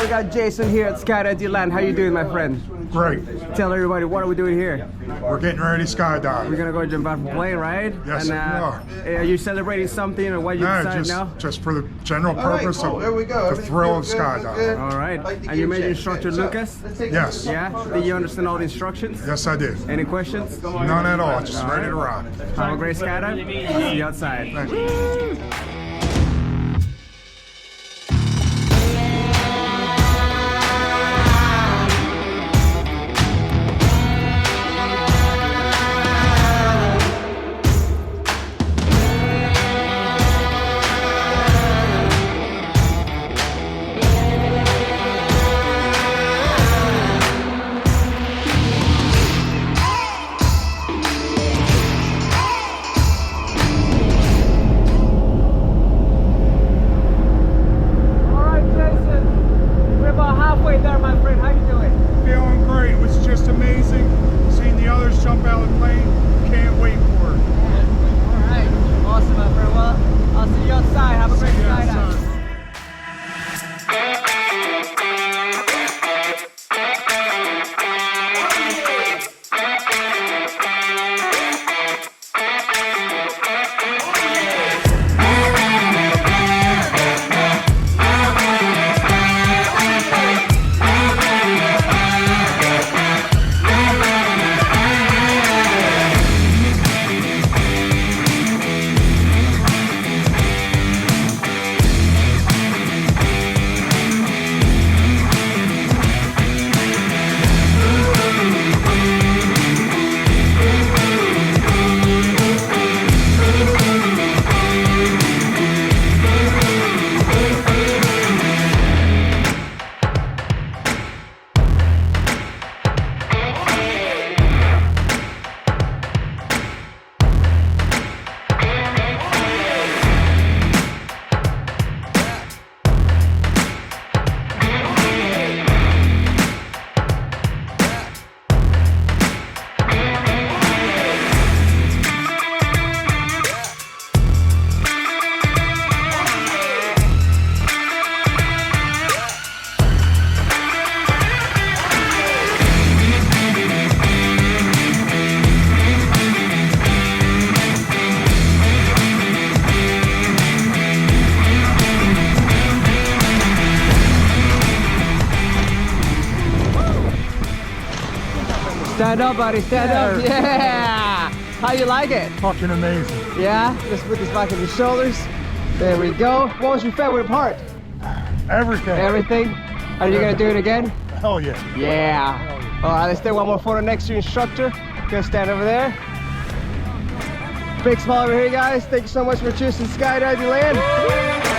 we got Jason here at Skydive DeLand. How you doing, my friend? Great. Tell everybody, what are we doing here? We're getting ready to skydive. We're gonna go jump out from plane, right? Yes, and, we are you celebrating something, or what you decided now? Just for the general purpose cool. There we go. of the thrill of skydiving. All right. And you made your instructor Lucas? Yes. Yeah? Did you understand all the instructions? Yes, I did. Any questions? None at all. Just ready to rock. Have a great skydive. See you outside. Thank you. There, my friend. How you doing? Feeling great. It was just amazing seeing the others jump out of the plane. Can't wait for it. All right. Awesome, my friend. Well, I'll see you outside. Have a great night out. Stand up, buddy. Stand up. Yeah. How you like it? Fucking amazing. Yeah. Let's put this back on your shoulders. There we go. What was your favorite part? Everything. Everything. Are you gonna do it again? Hell yeah. Yeah. All right. Let's take one more photo next to your instructor. Gonna stand over there. Big smile over here, guys. Thank you so much for choosing Skydive DeLand.